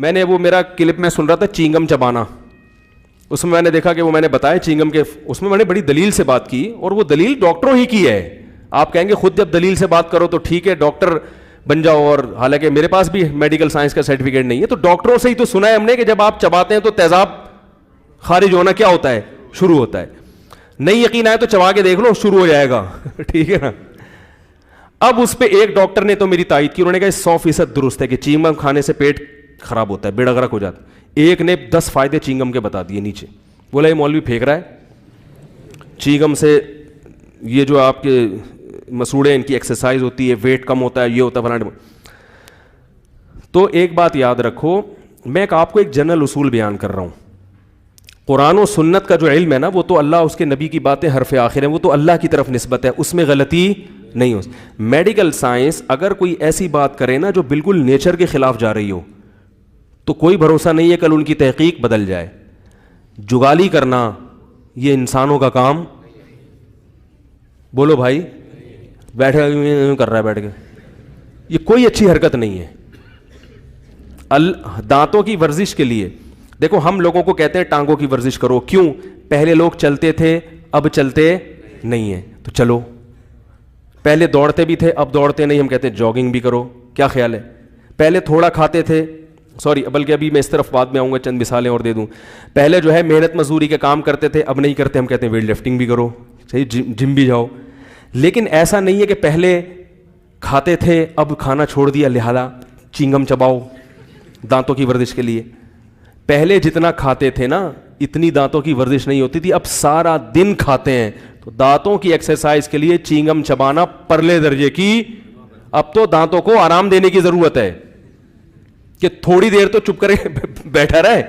میں نے وہ میرا کلپ میں سن رہا تھا چینگم چبانا, اس میں نے دیکھا کہ وہ میں نے بتایا چینگم کے, اس میں نے بڑی دلیل سے بات کی, اور وہ دلیل ڈاکٹروں ہی کی ہے. آپ کہیں گے خود جب دلیل سے بات کرو تو ٹھیک ہے ڈاکٹر بن جاؤ, اور حالانکہ میرے پاس بھی میڈیکل سائنس کا سرٹیفکیٹ نہیں ہے, تو ڈاکٹروں سے ہی تو سنا ہے ہم نے کہ جب آپ چباتے ہیں تو تیزاب خارج ہونا کیا ہوتا ہے, شروع ہوتا ہے. نہیں یقین آئے تو چبا کے دیکھ لو, شروع ہو جائے گا. ٹھیک ہے نا. اب اس پہ ایک ڈاکٹر نے تو میری تائید کی, انہوں نے کہا 100% درست ہے کہ چینگم کھانے سے پیٹ خراب ہوتا ہے, بیڑا غرق ہو جاتا ہے. ایک نے 10 فائدے چینگم کے بتا دیے نیچے, بولا یہ مولوی پھینک رہا ہے چینگم سے, یہ جو آپ کے مسوڑے ان کی ایکسرسائز ہوتی ہے, ویٹ کم ہوتا ہے, یہ ہوتا ہے فلاں. تو ایک بات یاد رکھو, میں آپ کو ایک جنرل اصول بیان کر رہا ہوں. قرآن و سنت کا جو علم ہے نا, وہ تو اللہ اس کے نبی کی باتیں حرف آخر ہیں, وہ تو اللہ کی طرف نسبت ہے, اس میں غلطی نہیں ہو. میڈیکل سائنس اگر کوئی ایسی بات کرے نا جو بالکل نیچر کے خلاف جا رہی ہو, تو کوئی بھروسہ نہیں ہے کل ان کی تحقیق بدل جائے. جگالی کرنا یہ انسانوں کا کام, بولو بھائی, بیٹھے کر رہا ہے بیٹھ کے, یہ کوئی اچھی حرکت نہیں ہے. دانتوں کی ورزش کے لیے دیکھو, ہم لوگوں کو کہتے ہیں ٹانگوں کی ورزش کرو, کیوں؟ پہلے لوگ چلتے تھے اب چلتے نہیں ہیں, تو چلو. پہلے دوڑتے بھی تھے اب دوڑتے نہیں, ہم کہتے ہیں جاگنگ بھی کرو. کیا خیال ہے؟ پہلے تھوڑا کھاتے تھے, سوری بلکہ ابھی میں اس طرف بعد میں آؤں گا, چند مثالیں اور دے دوں. پہلے جو ہے محنت مزدوری کے کام کرتے تھے اب نہیں کرتے, ہم کہتے ہیں ویٹ لفٹنگ بھی کرو, صحیح, جم بھی جاؤ. لیکن ایسا نہیں ہے کہ پہلے کھاتے تھے اب کھانا چھوڑ دیا لہذا چینگم چباؤ دانتوں کی ورزش کے لیے. پہلے جتنا کھاتے تھے نا اتنی دانتوں کی ورزش نہیں ہوتی تھی, اب سارا دن کھاتے ہیں, تو دانتوں کی ایکسرسائز کے لیے چینگم چبانا پرلے درجے کی. اب تو دانتوں کو آرام دینے کی ضرورت ہے کہ تھوڑی دیر تو چپ کرے بیٹھا رہے.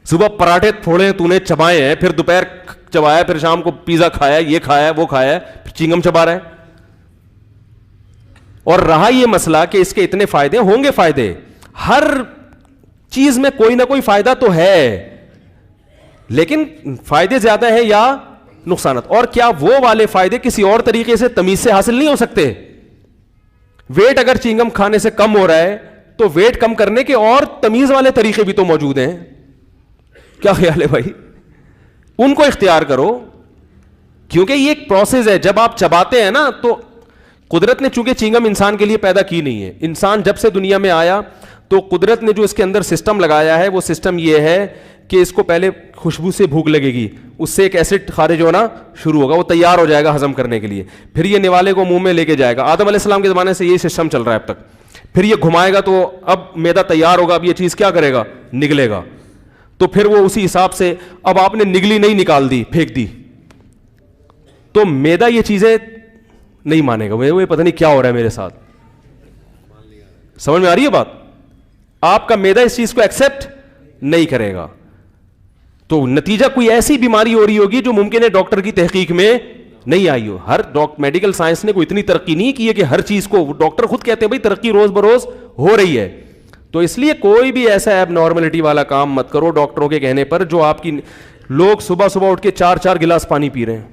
صبح پراٹھے تھوڑے تو نے چبائے ہیں, پھر دوپہر چبایا, پھر شام کو پیزا کھایا, یہ کھایا, وہ کھایا, پھر چینگم چبا رہا ہے. اور رہا یہ مسئلہ کہ اس کے اتنے فائدے ہوں گے, فائدے ہر چیز میں کوئی نہ کوئی فائدہ تو ہے, لیکن فائدے زیادہ ہیں یا نقصانات. اور کیا وہ والے فائدے کسی اور طریقے سے تمیز سے حاصل نہیں ہو سکتے؟ ویٹ اگر چینگم کھانے سے کم ہو رہا ہے تو ویٹ کم کرنے کے اور تمیز والے طریقے بھی تو موجود ہیں. کیا خیال ہے بھائی؟ ان کو اختیار کرو, کیونکہ یہ ایک پروسیس ہے. جب آپ چباتے ہیں نا تو قدرت نے چونکہ چینگم انسان کے لیے پیدا کی نہیں ہے, انسان جب سے دنیا میں آیا تو قدرت نے جو اس کے اندر سسٹم لگایا ہے وہ سسٹم یہ ہے کہ اس کو پہلے خوشبو سے بھوک لگے گی, اس سے ایک ایسڈ خارج ہونا شروع ہوگا, وہ تیار ہو جائے گا ہضم کرنے کے لیے, پھر یہ نوالے کو منہ میں لے کے جائے گا. آدم علیہ السلام کے زمانے سے یہ سسٹم چل رہا ہے اب تک. پھر یہ گھمائے گا تو اب میدا تیار ہوگا, اب یہ چیز کیا کرے گا, نگلے گا. تو پھر وہ اسی حساب سے, اب آپ نے نگلی نہیں نکال دی, پھینک دی, تو میدا یہ چیزیں نہیں مانے گا, وہ پتہ نہیں کیا ہو رہا ہے میرے ساتھ. سمجھ میں آ رہی ہے بات؟ آپ کا میدا اس چیز کو ایکسپٹ نہیں کرے گا. تو نتیجہ کوئی ایسی بیماری ہو رہی ہوگی جو ممکن ہے ڈاکٹر کی تحقیق میں نہیں آئی ہو. ہر میڈیکل سائنس نے کوئی اتنی ترقی نہیں کی ہے کہ ہر چیز کو, ڈاکٹر خود کہتے ہیں بھائی ترقی روز بروز ہو رہی ہے. تو اس لیے کوئی بھی ایسا ایب نارملٹی والا کام مت کرو ڈاکٹروں کے کہنے پر. جو آپ کی لوگ صبح صبح اٹھ کے 4 گلاس پانی پی رہے ہیں,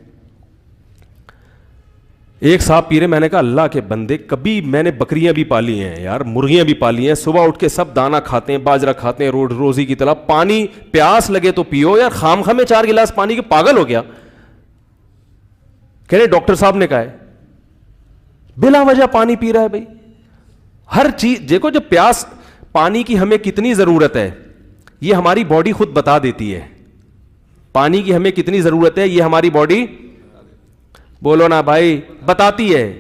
ایک صاحب پی رہے, میں نے کہا اللہ کے بندے, کبھی میں نے بکریاں بھی پالی ہیں یار, مرغیاں بھی پالی ہیں, صبح اٹھ کے سب دانا کھاتے ہیں, باجرہ کھاتے ہیں روزی کی طرح, پانی پیاس لگے تو پیو یار, خام خامے 4 گلاس پانی کے, پاگل ہو گیا. کہہ رہے ڈاکٹر صاحب نے کہا ہے بلا وجہ پانی پی رہا ہے. بھائی ہر چیز دیکھو, جب پیاس, پانی کی ہمیں کتنی ضرورت ہے یہ ہماری باڈی خود بتا دیتی ہے. پانی کی ہمیں کتنی ضرورت ہے یہ ہماری باڈی, بولو نا بھائی, بتاتی ہے.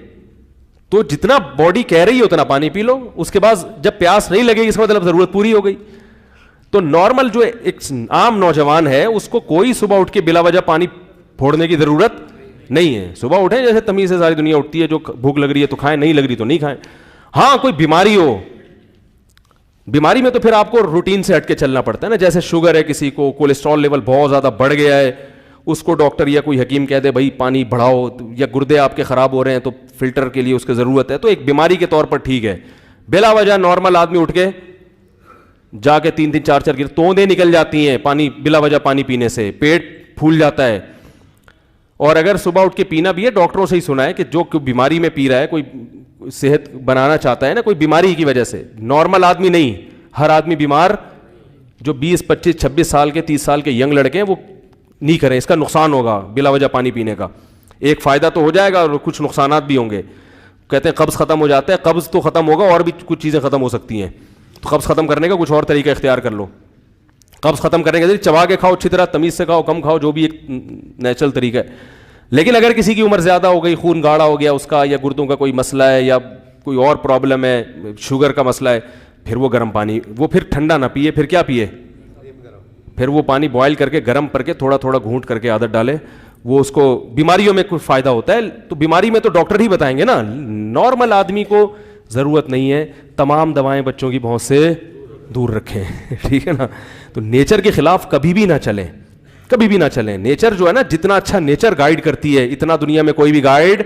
تو جتنا باڈی کہہ رہی ہے اتنا پانی پی لو, اس کے بعد جب پیاس نہیں لگے گی اس کا مطلب ضرورت پوری ہو گئی. تو نارمل جو ایک عام نوجوان ہے اس کو کوئی صبح اٹھ کے بلا وجہ پانی پھوڑنے کی ضرورت نہیں ہے. صبح اٹھیں جیسے تمیز سے ساری دنیا اٹھتی ہے, جو بھوک لگ رہی ہے تو کھائیں, نہیں لگ رہی تو نہیں کھائیں. ہاں کوئی بیماری ہو, بیماری میں تو پھر آپ کو روٹین سے ہٹ کے چلنا پڑتا ہے نا. جیسے شوگر ہے کسی کو, کولیسٹرول لیول بہت زیادہ بڑھ گیا ہے, اس کو ڈاکٹر یا کوئی حکیم کہہ دے بھائی پانی بڑھاؤ, یا گردے آپ کے خراب ہو رہے ہیں تو فلٹر کے لیے اس کی ضرورت ہے, تو ایک بیماری کے طور پر ٹھیک ہے. بلا وجہ نارمل آدمی اٹھ کے جا کے 3 4 توندیں نکل جاتی ہیں پانی, بلا وجہ پانی پینے سے پیٹ پھول جاتا ہے. اور اگر صبح اٹھ کے پینا بھی ہے, ڈاکٹروں سے ہی سنا ہے کہ جو بیماری میں پی رہا ہے, کوئی صحت بنانا چاہتا ہے نا, کوئی بیماری کی وجہ سے, نارمل آدمی نہیں, ہر آدمی بیمار جو 20 25 26 سال کے 30 سال کے ینگ لڑکے ہیں وہ نہیں کریں, اس کا نقصان ہوگا بلا وجہ پانی پینے کا. ایک فائدہ تو ہو جائے گا اور کچھ نقصانات بھی ہوں گے. کہتے ہیں قبض ختم ہو جاتا ہے, قبض تو ختم ہوگا اور بھی کچھ چیزیں ختم ہو سکتی ہیں. تو قبض ختم کرنے کا کچھ اور طریقہ اختیار کر لو. قبض ختم کرنے کے لیے چبا کے کھاؤ, اچھی طرح تمیز سے کھاؤ, کم کھاؤ, جو بھی ایک نیچرل طریقہ ہے. لیکن اگر کسی کی عمر زیادہ ہو گئی, خون گاڑھا ہو گیا اس کا, یا گردوں کا کوئی مسئلہ ہے, یا کوئی اور پرابلم ہے, شوگر کا مسئلہ ہے, پھر وہ گرم پانی, وہ پھر ٹھنڈا نہ پیے, پھر کیا پیے, پھر وہ پانی بوائل کر کے گرم کر کے تھوڑا تھوڑا گھونٹ کر کے عادت ڈالے. وہ اس کو بیماریوں میں کچھ فائدہ ہوتا ہے. تو بیماری میں تو ڈاکٹر ہی بتائیں گے نا, نارمل آدمی کو ضرورت نہیں ہے. تمام دوائیں بچوں کی پہنچ سے دور رکھیں, ٹھیک ہے نا. تو نیچر کے خلاف کبھی بھی نہ چلیں, کبھی بھی نہ چلیں. نیچر جو ہے نا, جتنا اچھا نیچر گائیڈ کرتی ہے اتنا دنیا میں کوئی بھی گائیڈ.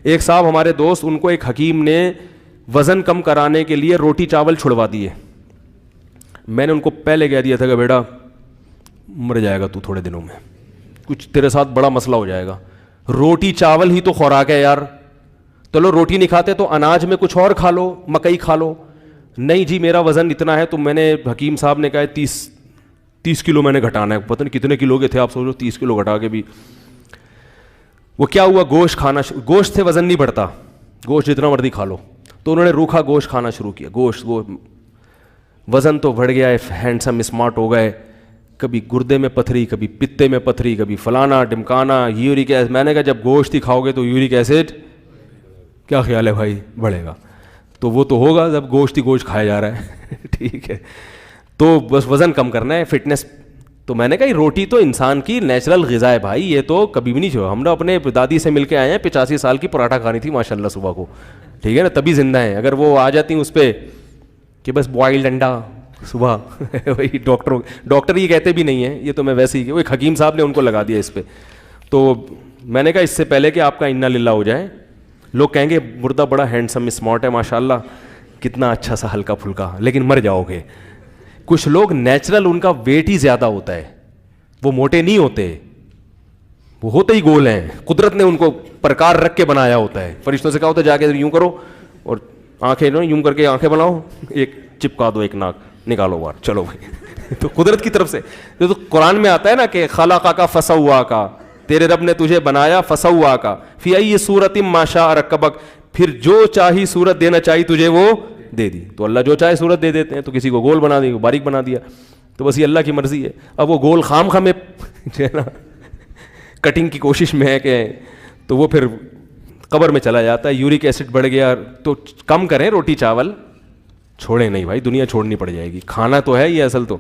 ایک صاحب ہمارے دوست, ان کو ایک حکیم نے وزن کم کرانے کے لیے روٹی چاول چھڑوا دیے. میں نے ان کو پہلے کہہ دیا تھا کہ بیٹا مر جائے گا تو تھوڑے دنوں میں, کچھ تیرے ساتھ بڑا مسئلہ ہو جائے گا. روٹی چاول ہی تو خوراک ہے یار. چلو روٹی نہیں کھاتے تو اناج میں کچھ اور کھا لو, مکئی کھا لو. نہیں جی میرا وزن اتنا ہے. تو میں نے, حکیم صاحب نے کہا 30 کلو میں نے گھٹانا ہے. پتہ نہیں کتنے کلو کے تھے آپ سوچو, 30 کلو گھٹا کے بھی. وہ کیا ہوا, گوشت کھانا, گوشت سے وزن نہیں بڑھتا, گوشت جتنا مرضی کھا لو. تو انہوں نے روکھا گوشت کھانا شروع کیا. گوشت, وزن تو بڑھ گیا ہے, ہینڈسم اسمارٹ ہو گئے. کبھی گردے میں پتھری, کبھی پتے میں پتھری, کبھی فلانا ڈمکانا, یورک ایسڈ. میں نے کہا جب گوشت ہی کھاؤ گے تو یورک ایسڈ کیا خیال ہے بھائی بڑھے گا. تو وہ تو ہوگا جب گوشت ہی گوشت کھایا جا رہا ہے, ٹھیک ہے. تو بس وزن کم کرنا ہے, فٹنس. تو میں نے کہا یہ روٹی تو انسان کی نیچرل غذا ہے بھائی, یہ تو کبھی بھی نہیں چھوڑا. ہم نے اپنے دادی سے مل کے آئے ہیں, 85 سال کی پراٹھا کھانی تھی ماشاء اللہ صبح کو, ٹھیک ہے نا, تبھی زندہ ہیں. اگر وہ آ جاتی ہیں اس پہ کہ بس بوائلڈ انڈا صبح, وہی ڈاکٹر یہ کہتے بھی نہیں ہیں, یہ تو میں ویسے ہی, وہ ایک حکیم صاحب نے ان کو لگا دیا اس پہ. تو میں نے کہا اس سے پہلے کہ آپ کا انا للہ ہو جائے, لوگ کہیں گے مردہ بڑا ہینڈسم اسمارٹ ہے ماشاء اللہ, کتنا اچھا سا ہلکا پھلکا, لیکن مر جاؤ گے. کچھ لوگ نیچرل ان کا ویٹ ہی زیادہ ہوتا ہے, وہ موٹے نہیں ہوتے, وہ ہوتے ہی گول ہیں. قدرت نے ان کو پرکار رکھ کے بنایا ہوتا ہے. فرشتوں سے کہا ہوتا ہے جا کے یوں کرو اور آنکھیں یوں کر کے آنکھیں بناؤ, ایک چپکا دو, ایک ناک نکالو باہر, چلو بھائی. تو قدرت کی طرف سے تو قرآن میں آتا ہے نا کہ خلقہ کا فسوا کا, تیرے رب نے تجھے بنایا فسوا کا, فی ای صورت ما شاء رکبک, پھر جو چاہی صورت دینا چاہی تجھے وہ دے دی. تو اللہ جو چاہے صورت دے دیتے ہیں, تو کسی کو گول بنا دیا, باریک بنا دیا, تو بس یہ اللہ کی مرضی ہے. اب وہ گول خام خامے جو ہے نا کٹنگ کی کوشش میں ہے کہ, تو وہ پھر قبر میں چلا جاتا ہے. یورک ایسڈ بڑھ گیا, تو کم کریں روٹی چاول, چھوڑیں نہیں بھائی, دنیا چھوڑنی پڑ جائے گی. کھانا تو ہے یہ اصل تو.